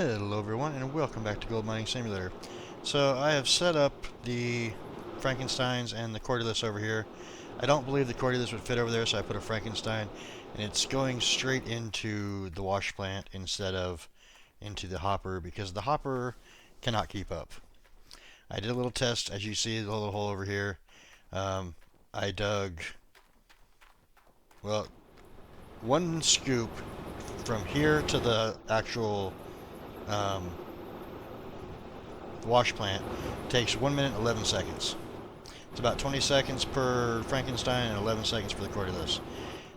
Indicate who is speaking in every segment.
Speaker 1: Hello everyone and welcome back to Gold Mining Simulator. So I have set up the Frankensteins and the Cordylus over here. I don't believe the Cordylus would fit over there, so I put a Frankenstein, and it's going straight into the wash plant instead of into the hopper because the hopper cannot keep up. I did a little test, as you see the little hole over here. I dug, well, one scoop from here to the actual um, wash plant takes 1 minute 11 seconds. It's about 20 seconds per Frankenstein and 11 seconds for the Cordylus.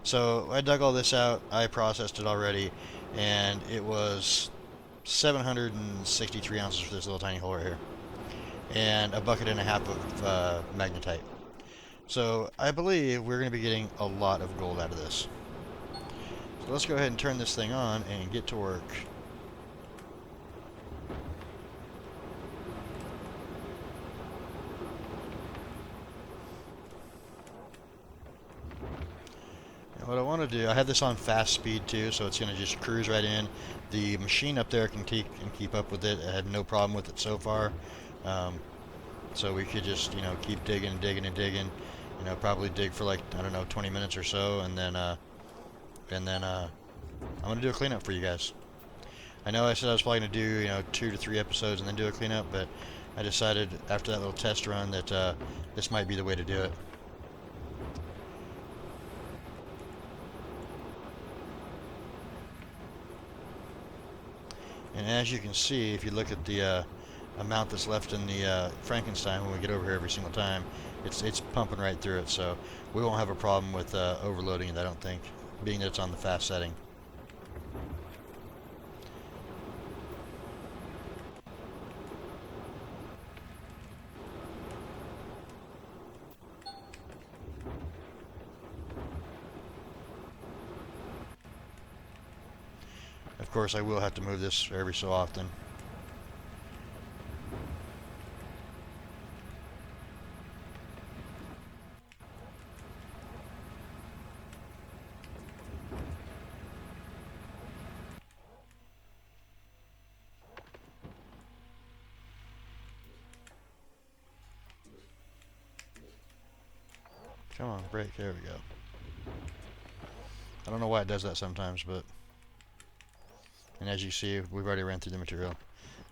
Speaker 1: So I dug all this out, I processed it already, and it was 763 ounces for this little tiny hole right here, and a bucket and a half of magnetite. So I believe we're going to be getting a lot of gold out of this. So let's go ahead and turn this thing on and get to work. What I want to do, I have this on fast speed too, so it's going to just cruise right in. The machine up there can keep up with it. I had no problem with it so far. So we could just, keep digging and digging and digging. Probably dig for like, I don't know, 20 minutes or so, and then I'm going to do a cleanup for you guys. I know I said I was probably going to do, 2 to 3 episodes and then do a cleanup, but I decided after that little test run that this might be the way to do it. And as you can see, if you look at the amount that's left in the Frankenstein when we get over here every single time, it's pumping right through it, so we won't have a problem with overloading it, I don't think, being that it's on the fast setting. Of course, I will have to move this every so often. Come on, break. There we go. I don't know why it does that sometimes, but... And as you see, we've already ran through the material.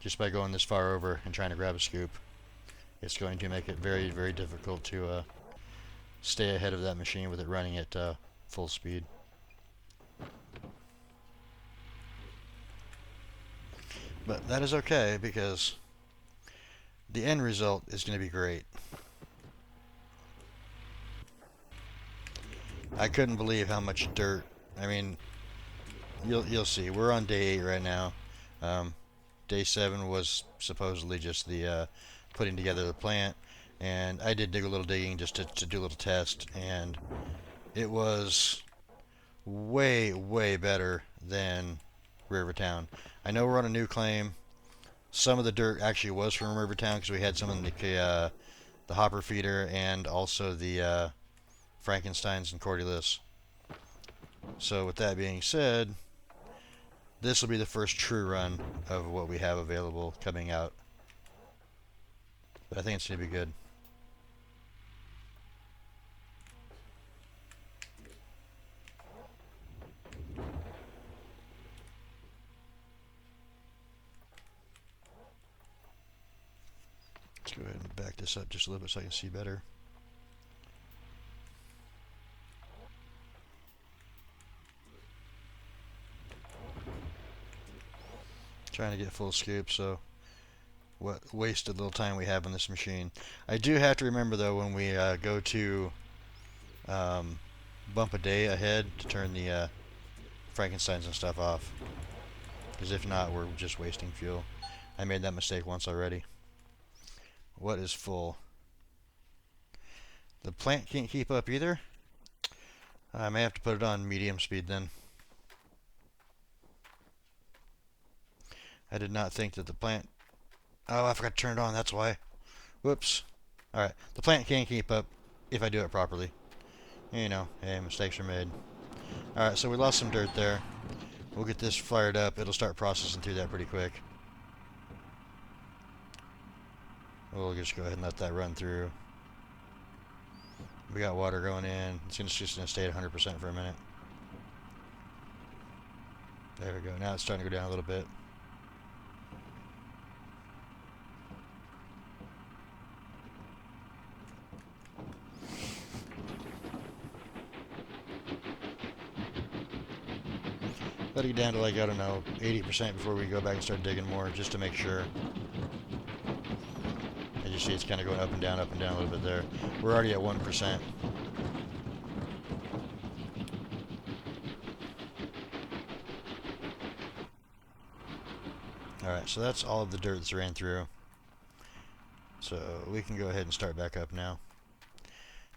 Speaker 1: Just by going this far over and trying to grab a scoop, it's going to make it very, very difficult to stay ahead of that machine with it running at full speed. But that is okay, because the end result is going to be great. I couldn't believe how much dirt. I mean, you'll see. We're on day 8 right now. Day 7 was supposedly just the putting together the plant, and I did dig a little digging just to do a little test, and it was way, way better than Rivertown. I know we're on a new claim. Some of the dirt actually was from Rivertown because we had some in the hopper feeder and also the Frankensteins and Cordylus. So with that being said, this will be the first true run of what we have available coming out. But I think it's going to be good. Let's go ahead and back this up just a little bit so I can see better. Trying to get full scoop, so what wasted little time we have on this machine. I do have to remember though when we go to bump a day ahead to turn the Frankensteins and stuff off, because if not, we're just wasting fuel. I made that mistake once already. What is full? The plant can't keep up either. I may have to put it on medium speed then. I did not think that the plant... Oh, I forgot to turn it on, that's why. Whoops. Alright, the plant can keep up if I do it properly. Hey, mistakes are made. Alright, so we lost some dirt there. We'll get this fired up. It'll start processing through that pretty quick. We'll just go ahead and let that run through. We got water going in. It's just going to stay at 100% for a minute. There we go. Now it's starting to go down a little bit. Let it get down to like, I don't know, 80% before we go back and start digging more, just to make sure. As you see, it's kind of going up and down a little bit there. We're already at 1%. Alright, so that's all of the dirt that's ran through. So we can go ahead and start back up now.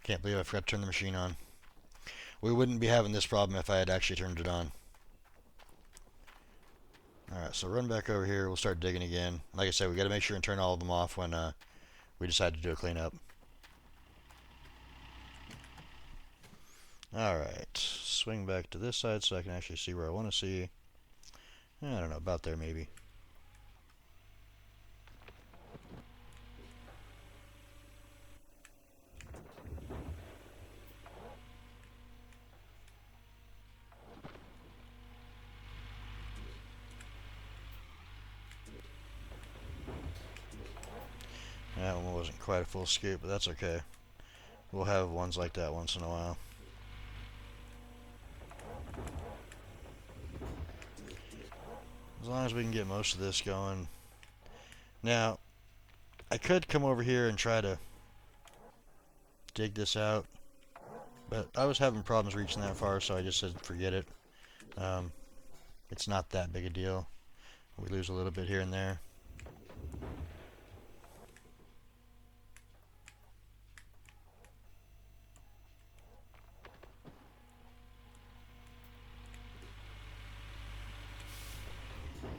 Speaker 1: Can't believe I forgot to turn the machine on. We wouldn't be having this problem if I had actually turned it on. Alright, so run back over here. We'll start digging again. Like I said, we got to make sure and turn all of them off when we decide to do a cleanup. Alright, swing back to this side so I can actually see where I want to see. I don't know, about there maybe. That one wasn't quite a full scoop, but that's okay. We'll have ones like that once in a while. As long as we can get most of this going. Now, I could come over here and try to dig this out, but I was having problems reaching that far, so I just said forget it. It's not that big a deal. We lose a little bit here and there.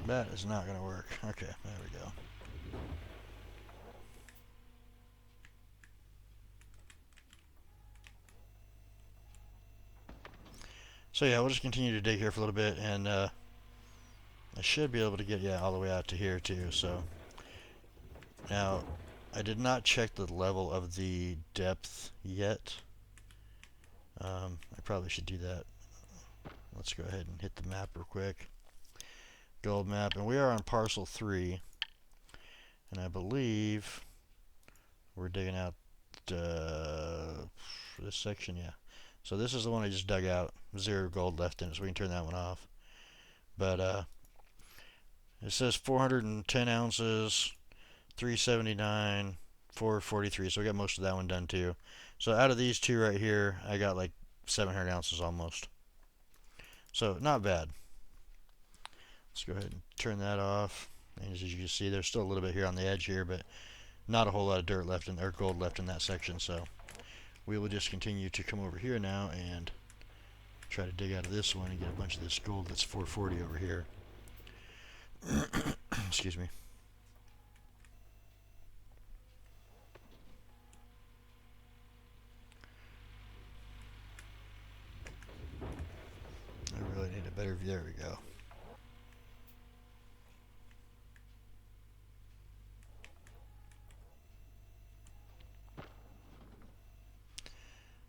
Speaker 1: That is not going to work. Okay, there we go. So yeah, we'll just continue to dig here for a little bit, and I should be able to get, yeah, all the way out to here too. So now, I did not check the level of the depth yet. I probably should do that. Let's go ahead and hit the map real quick. Gold map, and we are on parcel 3, and I believe we're digging out this section, yeah. So this is the one I just dug out. 0 gold left in it, so we can turn that one off. But it says 410 ounces, 379, 443. So we got most of that one done too. So out of these two right here, I got like 700 ounces almost. So not bad. Let's go ahead and turn that off. And as you can see, there's still a little bit here on the edge here, but not a whole lot of dirt left in, or gold left in that section. So we will just continue to come over here now and try to dig out of this one and get a bunch of this gold that's 440 over here. Excuse me. I really need a better view. There we go.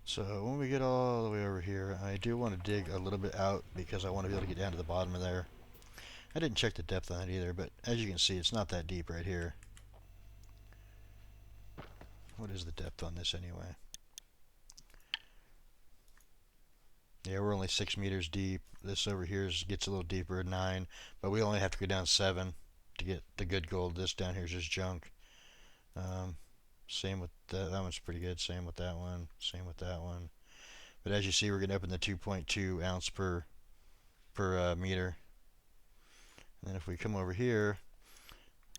Speaker 1: So when we get all the way over here, I do want to dig a little bit out because I want to be able to get down to the bottom of there. I didn't check the depth on it either, but as you can see, it's not that deep right here. What is the depth on this anyway? Yeah, we're only 6 meters deep. This over here gets a little deeper at 9, but we only have to go down 7 to get the good gold. This down here is just junk. Same with that one's pretty good. Same with that one. Same with that one. But as you see, we're getting up in the 2.2 ounce per meter. And then if we come over here,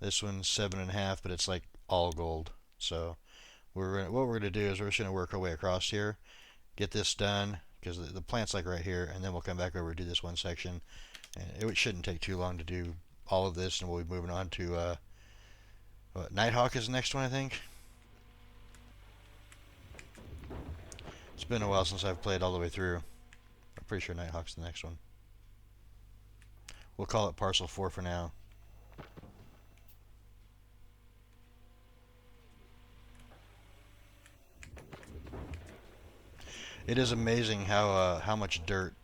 Speaker 1: this one's 7.5, but it's like all gold. So what we're gonna do is we're just gonna work our way across here, get this done, because the plant's like right here, and then we'll come back over and do this one section. And it shouldn't take too long to do all of this, and we'll be moving on to Nighthawk is the next one, I think. It's been a while since I've played all the way through. I'm pretty sure Nighthawk's the next one. We'll call it parcel 4 for now. It is amazing how much dirt,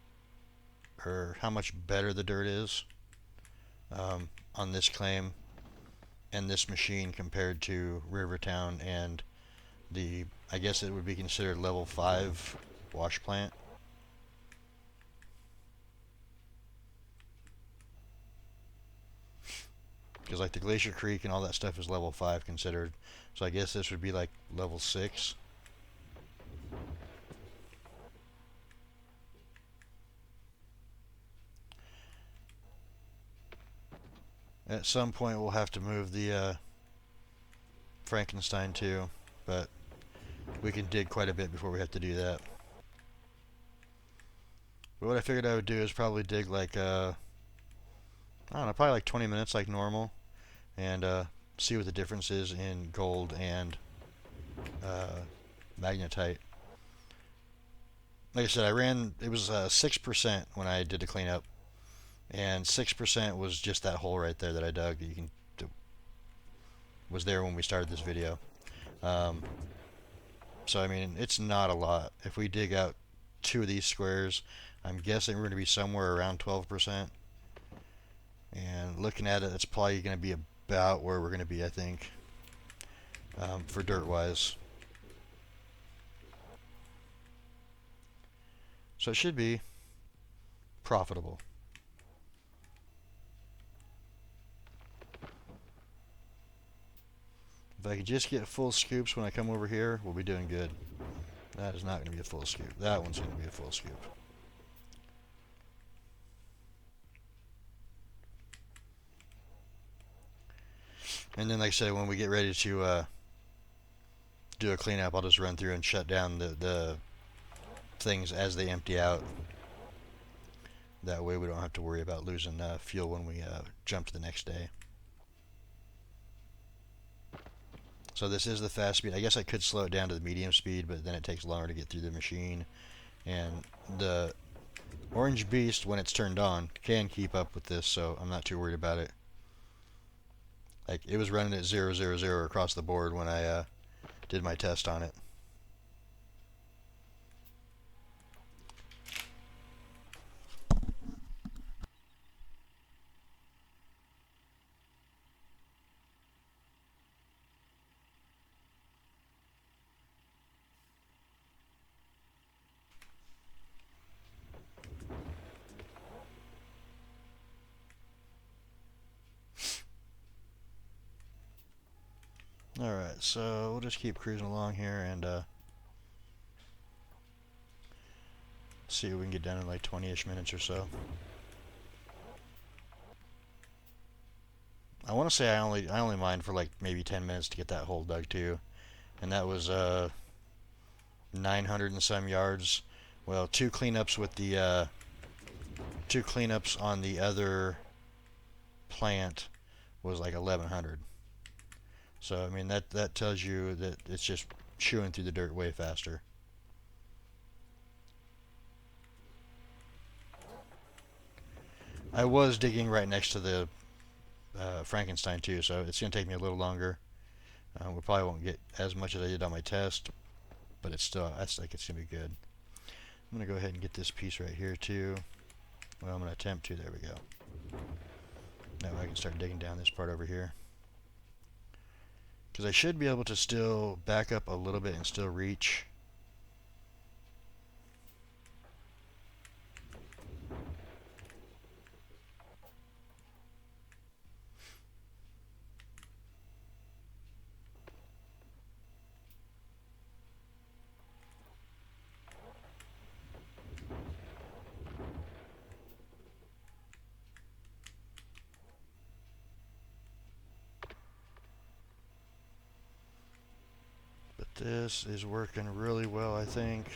Speaker 1: or how much better the dirt is on this claim and this machine compared to Rivertown and the, I guess it would be considered level 5 wash plant. Because like the Glacier Creek and all that stuff is level 5 considered. So I guess this would be like level 6. At some point we'll have to move the Frankenstein too, but we can dig quite a bit before we have to do that. But what I figured I would do is probably dig like, I don't know, probably like 20 minutes like normal, and see what the difference is in gold and magnetite. Like I said, it was 6% when I did the cleanup, and 6% was just that hole right there that I dug. Was there when we started this video. So I mean, it's not a lot. If we dig out 2 of these squares, I'm guessing we're going to be somewhere around 12%. And looking at it, it's probably going to be about where we're going to be, I think, for dirt-wise. So it should be profitable. If I could just get full scoops when I come over here, we'll be doing good. That is not going to be a full scoop. That one's going to be a full scoop. And then, like I said, when we get ready to do a cleanup, I'll just run through and shut down the things as they empty out. That way we don't have to worry about losing fuel when we jump to the next day. So this is the fast speed. I guess I could slow it down to the medium speed, but then it takes longer to get through the machine. And the Orange Beast, when it's turned on, can keep up with this, so I'm not too worried about it. Like, it was running at 000 across the board when I did my test on it. Alright, so we'll just keep cruising along here and see if we can get done in like 20-ish minutes or so. I want to say I only mined for like maybe 10 minutes to get that hole dug too, and that was 900 and some yards. Well, 2 cleanups with the 2 cleanups on the other plant was like 1100. So I mean that tells you that it's just chewing through the dirt way faster. I was digging right next to the Frankenstein too, so it's going to take me a little longer. We probably won't get as much as I did on my test, but it's still, I think it's going to be good. I'm going to go ahead and get this piece right here too. Well, I'm going to attempt to. There we go. Now I can start digging down this part over here. Because I should be able to still back up a little bit and still reach. This is working really well, I think.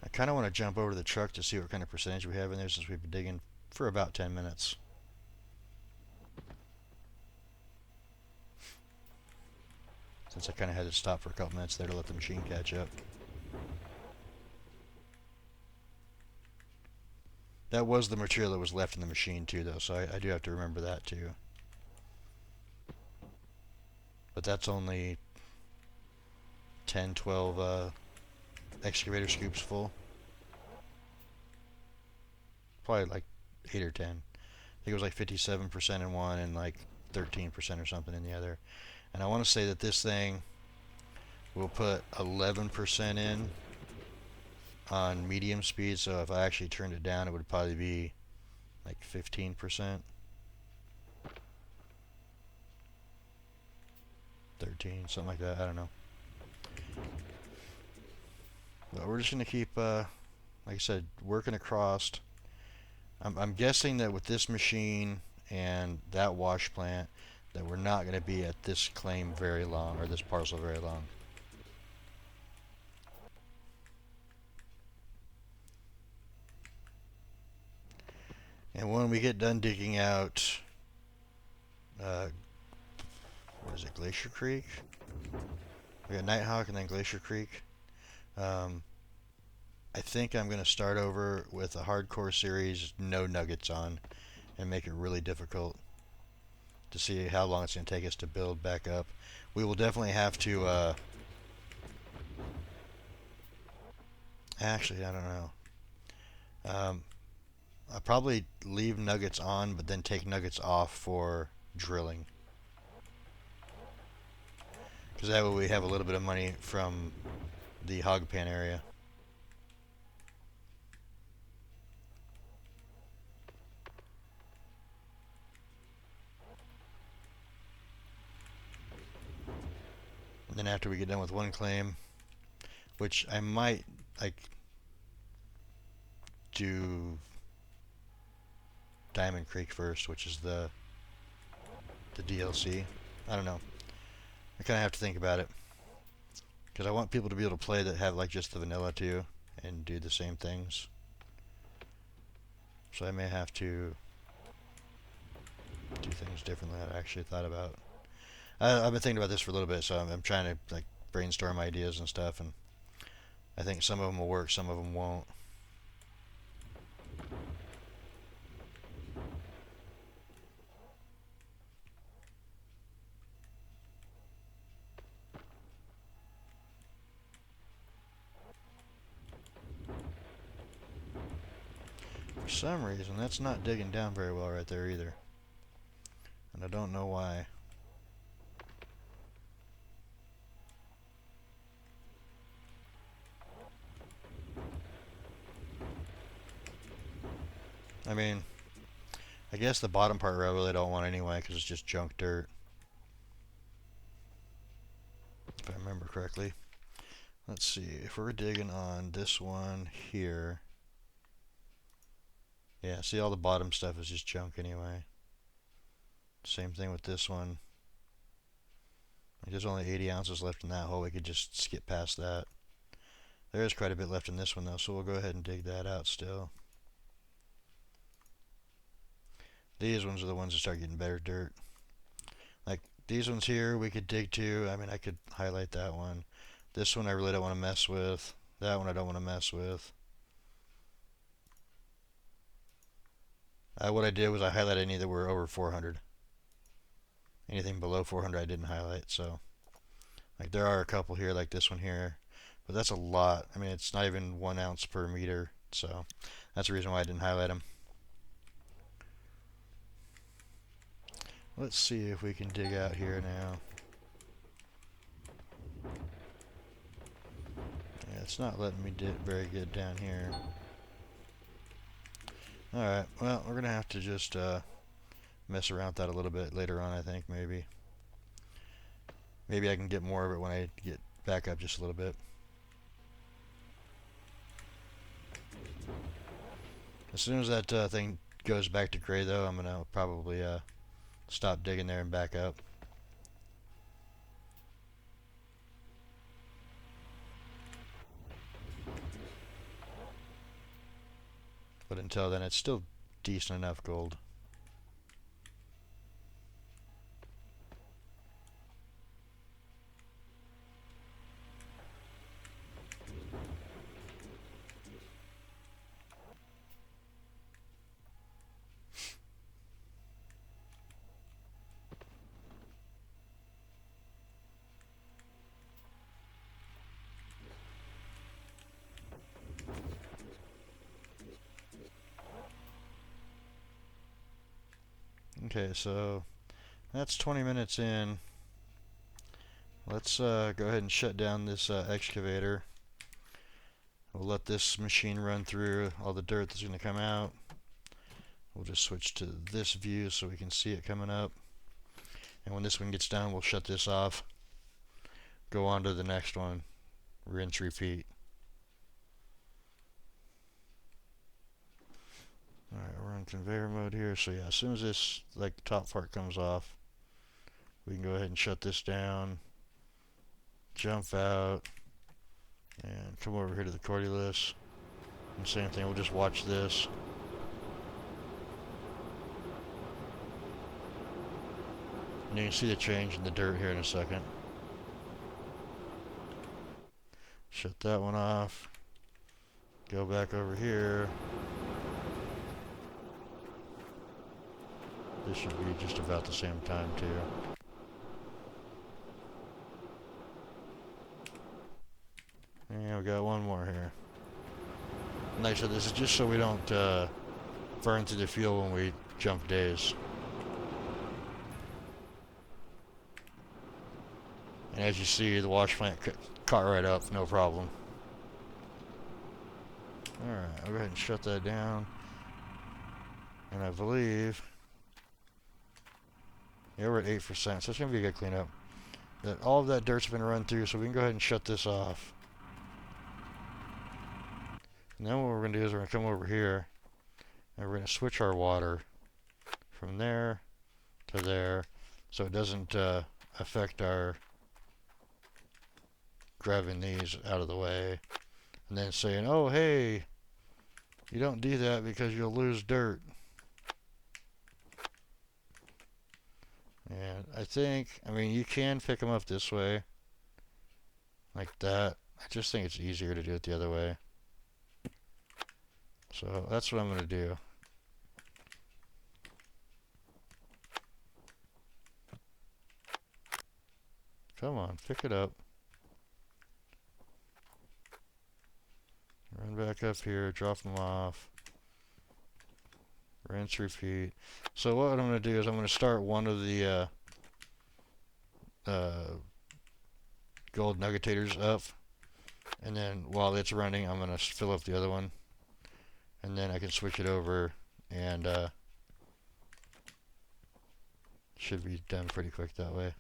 Speaker 1: I kind of want to jump over to the truck to see what kind of percentage we have in there since we've been digging for about 10 minutes. Since I kind of had to stop for a couple minutes there to let the machine catch up. That was the material that was left in the machine too, though, so I do have to remember that too. But that's only 10, 12 excavator scoops full. Probably like 8 or 10. I think it was like 57% in one and like 13% or something in the other. And I want to say that this thing will put 11% in on medium speed, so if I actually turned it down, it would probably be like 15%. 13, something like that, I don't know. But we're just going to keep, like I said, working across. I'm guessing that with this machine and that wash plant, that we're not going to be at this claim very long, or this parcel very long. And when we get done digging out, what is it, Glacier Creek? We got Nighthawk and then Glacier Creek. I think I'm going to start over with a hardcore series, no nuggets on, and make it really difficult to see how long it's going to take us to build back up. We will definitely have to, actually, I don't know. I'll probably leave nuggets on, but then take nuggets off for drilling. Because that way we have a little bit of money from the hog pan area. And then after we get done with one claim, which I might like do Diamond Creek first, which is the DLC. I don't know. I kind of have to think about it. Because I want people to be able to play that have like just the vanilla too and do the same things. So I may have to do things differently than I actually thought about. I've been thinking about this for a little bit, so I'm trying to like brainstorm ideas and stuff, and I think some of them will work, some of them won't. For some reason, that's not digging down very well right there either. And I don't know why. I mean, I guess the bottom part I really don't want anyway because it's just junk dirt. If I remember correctly. Let's see, if we're digging on this one here. Yeah, see all the bottom stuff is just junk anyway. Same thing with this one. Like there's only 80 ounces left in that hole. We could just skip past that. There is quite a bit left in this one though, so we'll go ahead and dig that out still. These ones are the ones that start getting better dirt. Like these ones here we could dig to. I mean, I could highlight that one. This one I really don't want to mess with. That one I don't want to mess with. What I did was I highlighted any that were over 400. Anything below 400 I didn't highlight, so like there are a couple here like this one here, but that's a lot. I mean, it's not even 1 ounce per meter, so that's the reason why I didn't highlight them. Let's see if we can dig out here now. Yeah, it's not letting me dig very good down here. Alright, well, we're going to have to just mess around with that a little bit later on, I think, maybe. Maybe I can get more of it when I get back up just a little bit. As soon as that thing goes back to gray, though, I'm going to probably stop digging there and back up. But until then, it's still decent enough gold. Okay, so that's 20 minutes in. Let's go ahead and shut down this excavator. We'll let this machine run through all the dirt that's going to come out. We'll just switch to this view so we can see it coming up. And when this one gets done, we'll shut this off. Go on to the next one. Rinse, repeat. Alright, we're on conveyor mode here. So yeah, as soon as this top part comes off, we can go ahead and shut this down. Jump out. And come over here to the Cordyless. And same thing, we'll just watch this. And you can see the change in the dirt here in a second. Shut that one off. Go back over here. This should be just about the same time too. And we got one more here. And like I said, this is just so we don't burn through the fuel when we jump days. And as you see, the wash plant caught right up, no problem. Alright, I'll go ahead and shut that down. And I believe, yeah, we're at 8%, so it's going to be a good cleanup. That all of that dirt's been run through, so we can go ahead and shut this off. And then what we're going to do is we're going to come over here, and we're going to switch our water from there to there, so it doesn't affect our grabbing these out of the way. And then saying, oh hey, you don't do that because you'll lose dirt. And I mean, you can pick them up this way, like that. I just think it's easier to do it the other way. So that's what I'm going to do. Come on, pick it up. Run back up here, drop them off. Rinse, repeat. So what I'm going to do is I'm going to start one of the gold nuggetators up, and then while it's running, I'm going to fill up the other one, and then I can switch it over, and should be done pretty quick that way.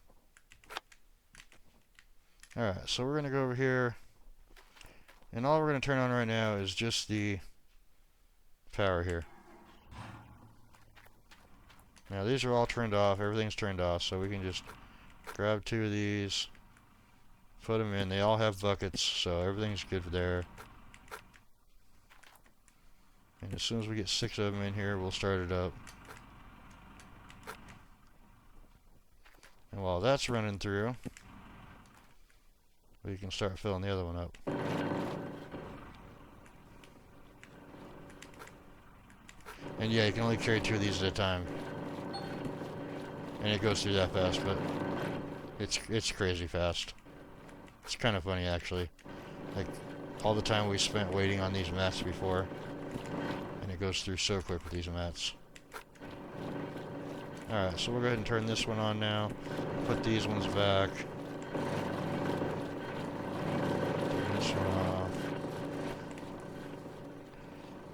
Speaker 1: Alright, so we're going to go over here, and all we're going to turn on right now is just the power here. Now these are all turned off, everything's turned off, so we can just grab two of these, put them in. They all have buckets, so everything's good there. And as soon as we get 6 of them in here, we'll start it up. And while that's running through, we can start filling the other one up. And yeah, you can only carry 2 of these at a time. And it goes through that fast, but it's crazy fast. It's kind of funny actually. Like all the time we spent waiting on these mats before, and it goes through so quick with these mats. Alright, so we'll go ahead and turn this one on now. Put these ones back. Turn this one off.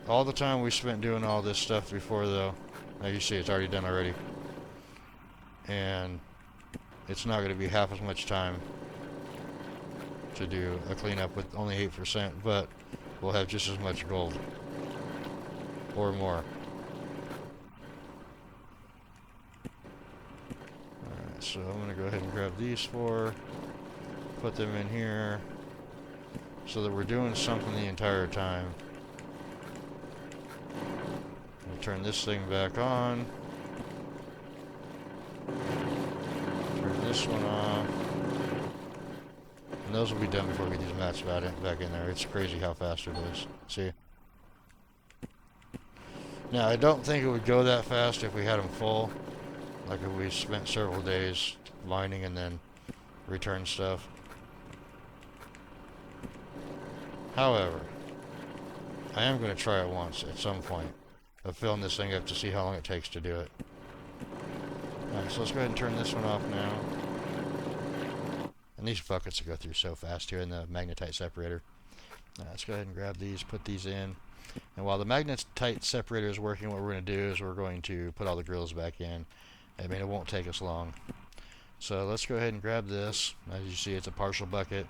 Speaker 1: All the time we spent doing all this stuff before though, now you see it's already done already. And it's not going to be half as much time to do a cleanup with only 8%, but we'll have just as much gold. Or more. Alright, so I'm going to go ahead and grab these 4, put them in here, so that we're doing something the entire time. We'll turn this thing back on. Turn this one off. And those will be done before we get these mats back in there. It's crazy how fast it is. See? Now, I don't think it would go that fast if we had them full. Like if we spent several days mining and then return stuff. However, I am going to try it once at some point of filling this thing up to see how long it takes to do it. So let's go ahead and turn this one off now. And these buckets will go through so fast here in the magnetite separator. Let's go ahead and grab these, put these in. And while the magnetite separator is working, what we're going to do is we're going to put all the grills back in. I mean, it won't take us long. So let's go ahead and grab this. As you see, it's a partial bucket.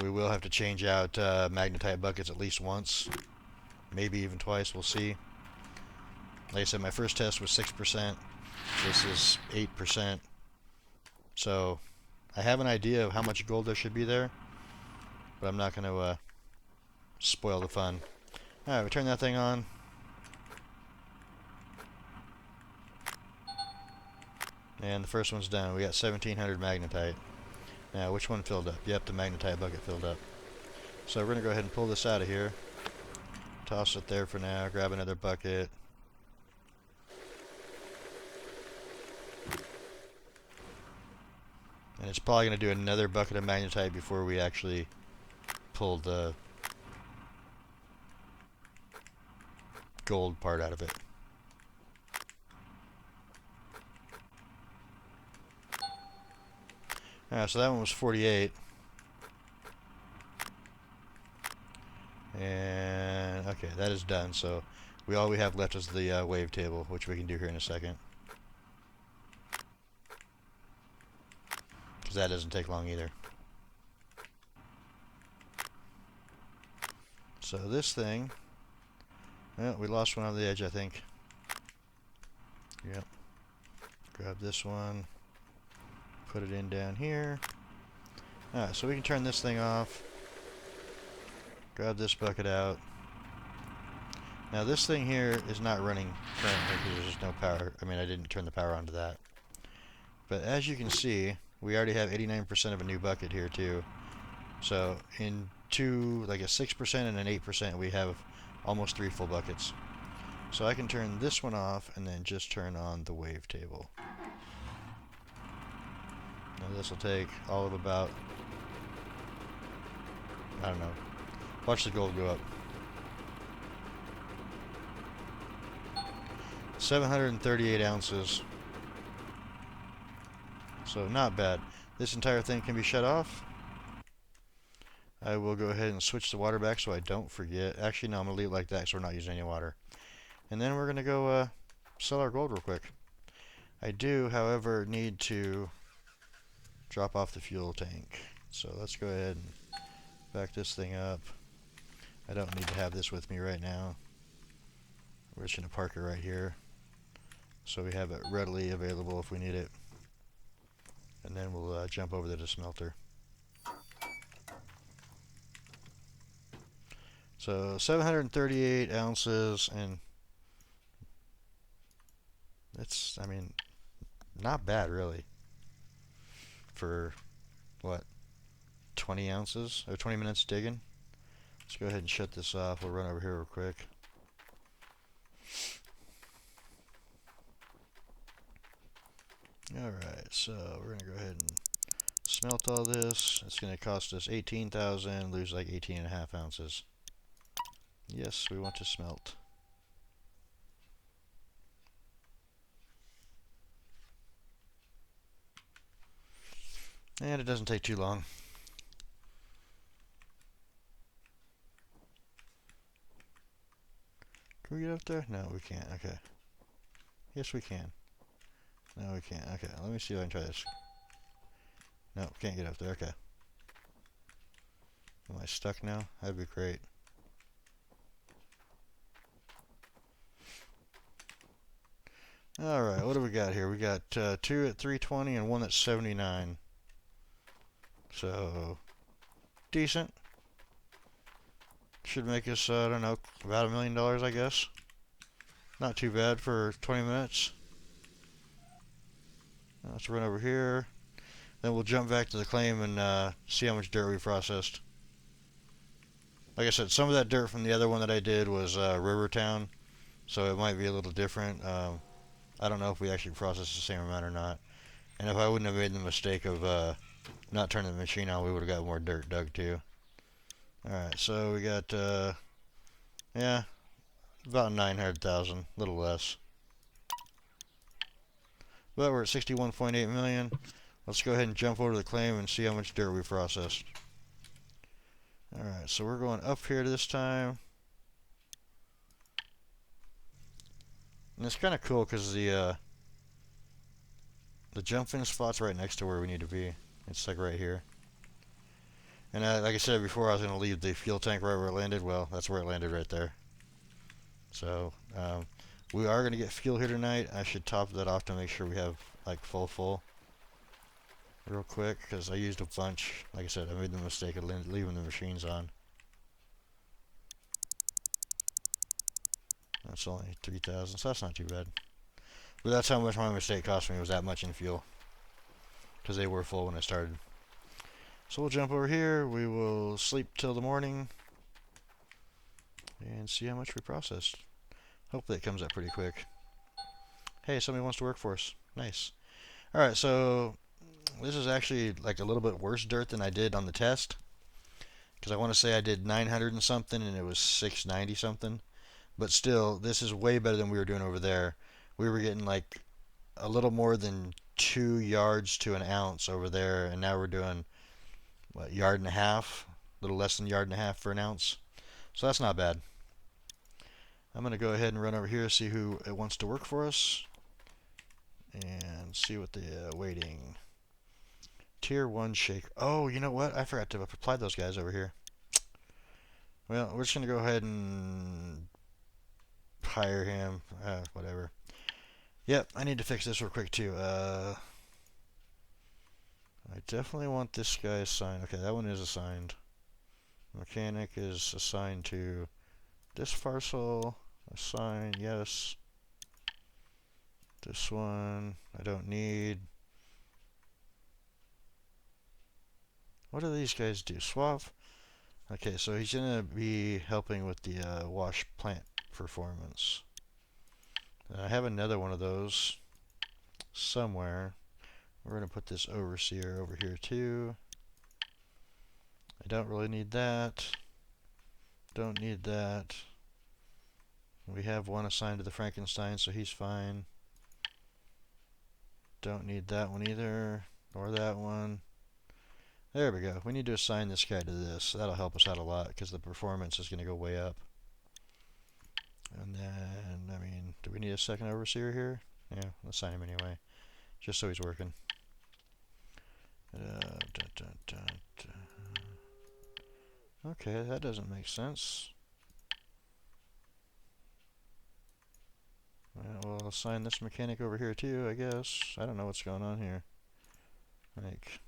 Speaker 1: We will have to change out magnetite buckets at least once, maybe even twice, we'll see. Like I said, my first test was 6%. This is 8%. So I have an idea of how much gold there should be there, but I'm not going to spoil the fun. Alright, we turn that thing on. And the first one's done. We got 1700 magnetite. Now, which one filled up? Yep, the magnetite bucket filled up. So we're going to go ahead and pull this out of here. Toss it there for now. Grab another bucket. And it's probably going to do another bucket of magnetite before we actually pull the gold part out of it. Alright, so that one was 48. And okay, that is done. So all we have left is the wavetable, which we can do here in a second. Because that doesn't take long either. So this thing, well, we lost one on the edge, I think. Yep. Grab this one. Put it in down here. Alright, so we can turn this thing off. Grab this bucket out. Now this thing here is not running currently because there's just no power. I mean, I didn't turn the power onto that. But as you can see, we already have 89% of a new bucket here too. So in like a 6% and an 8%, we have almost 3 full buckets. So I can turn this one off and then just turn on the wavetable. Now this will take all of about, I don't know, watch the gold go up. 738 ounces. So not bad. This entire thing can be shut off. I will go ahead and switch the water back so I don't forget. Actually, no, I'm going to leave it like that so we're not using any water. And then we're going to go sell our gold real quick. I do, however, need to drop off the fuel tank. So let's go ahead and back this thing up. I don't need to have this with me right now. We're just going to park it right here so we have it readily available if we need it. And then we'll jump over to the smelter. So 738 ounces, and it's, I mean, not bad really. For what, 20 ounces or 20 minutes digging? Let's go ahead and shut this off. We'll run over here real quick. Alright, so we're going to go ahead and smelt all this. It's going to cost us 18,000, lose like 18.5 ounces. Yes, we want to smelt. And it doesn't take too long. Can we get up there? No, we can't. Okay. Yes, we can. No, we can't. Okay, let me see if I can try this. No, can't get up there. Okay. Am I stuck now? That'd be great. Alright, what do we got here? We got 2 at 320 and 1 at 79. So, decent. Should make us, I don't know, about $1 million, I guess. Not too bad for 20 minutes. Let's run over here. Then we'll jump back to the claim and see how much dirt we processed. Like I said, some of that dirt from the other one that I did was Rivertown, so it might be a little different. I don't know if we actually processed the same amount or not. And if I wouldn't have made the mistake of not turning the machine on, we would have got more dirt dug too. Alright, so we got, yeah, About 900,000, a little less. But we're at 61.8 million. Let's go ahead and jump over to the claim and see how much dirt we processed. Alright, so we're going up here this time. And it's kind of cool because the jump-in spot's right next to where we need to be. It's like right here. And like I said before, I was going to leave the fuel tank right where it landed. Well, that's where it landed right there. So, we are going to get fuel here tonight. I should top that off to make sure we have, like, full. Real quick, because I used a bunch. Like I said, I made the mistake of leaving the machines on. That's only 3,000, so that's not too bad. But that's how much my mistake cost me, was that much in fuel. Because they were full when I started. So we'll jump over here. We will sleep till the morning. And see how much we processed. Hopefully it comes up pretty quick. Hey, somebody wants to work for us. Nice. Alright, so this is actually like a little bit worse dirt than I did on the test. Because I want to say I did 900 and something and it was 690 something. But still, this is way better than we were doing over there. We were getting like a little more than 2 yards to an ounce over there, and now we're doing, what, yard and a half? A little less than yard and a half for an ounce. So that's not bad. I'm going to go ahead and run over here, see who wants to work for us, and see what the waiting. Tier 1 shake. Oh, you know what? I forgot to apply those guys over here. Well, we're just going to go ahead and hire him. Whatever. Yep, I need to fix this real quick too. I definitely want this guy assigned. Okay, that one is assigned. Mechanic is assigned to this parcel. Assign, yes. This one, I don't need. What do these guys do? Swap? Okay, so he's going to be helping with the wash plant performance. I have another one of those somewhere. We're going to put this overseer over here too. I don't really need that. Don't need that. We have one assigned to the Frankenstein, so he's fine. Don't need that one either, or that one. There we go. We need to assign this guy to this. That'll help us out a lot, because the performance is going to go way up. And then, I mean, do we need a second overseer here? Yeah, let's assign him anyway, just so he's working. Okay, that doesn't make sense. Well, we'll assign this mechanic over here too, I guess. I don't know what's going on here. Like,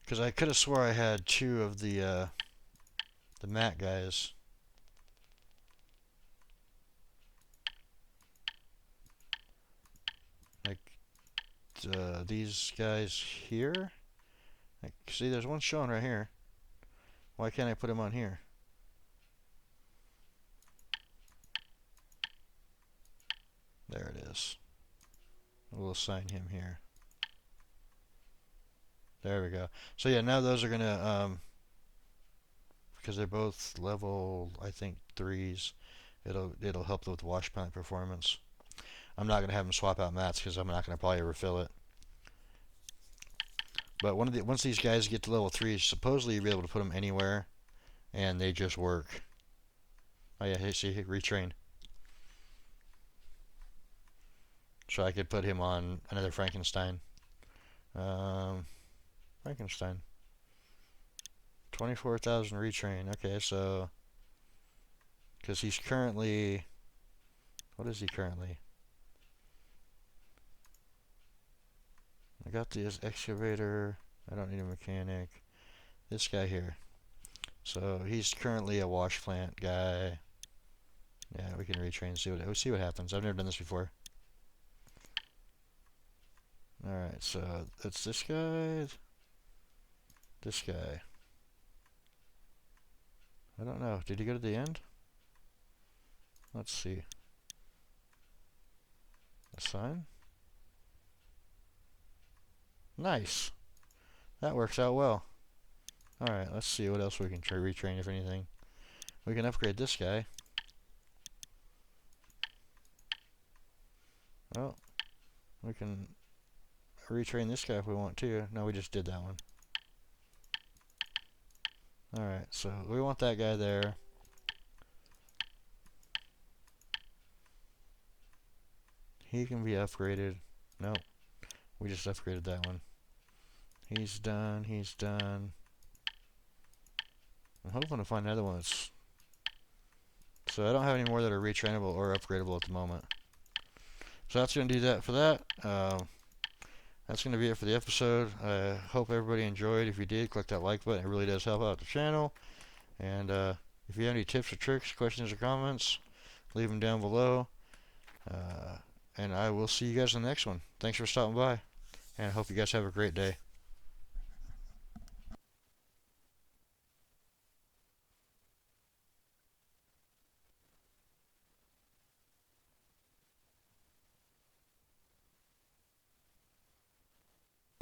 Speaker 1: because I could have swore I had two of the mat guys. Like, these guys here. Like, see, there's one showing right here. Why can't I put him on here? There it is. We'll assign him here. There we go. So yeah, now those are gonna because they're both level, I think, 3s. It'll help with wash plant performance. I'm not gonna have them swap out mats because I'm not gonna probably refill it. But once these guys get to level 3, supposedly you'll be able to put them anywhere, and they just work. Oh yeah, hey, see, retrain. So I could put him on another Frankenstein. Frankenstein. 24,000 retrain. Okay, so because he's currently, what is he currently? I got this excavator. I don't need a mechanic. This guy here. So he's currently a wash plant guy. Yeah, we can retrain and see what happens. I've never done this before. Alright, so it's this guy. This guy. I don't know. Did he go to the end? Let's see. Assign. Nice. That works out well. Alright, let's see what else we can retrain, if anything. We can upgrade this guy. We can retrain this guy if we want to. No, we just did that one. Alright, so we want that guy there. He can be upgraded. Nope. We just upgraded that one. He's done. He's done. I'm hoping to find another one that's... So I don't have any more that are retrainable or upgradable at the moment. So that's going to do that for that. That's going to be it for the episode. I hope everybody enjoyed. If you did, click that like button. It really does help out the channel. And if you have any tips or tricks, questions, or comments, leave them down below. And I will see you guys in the next one. Thanks for stopping by, and I hope you guys have a great day.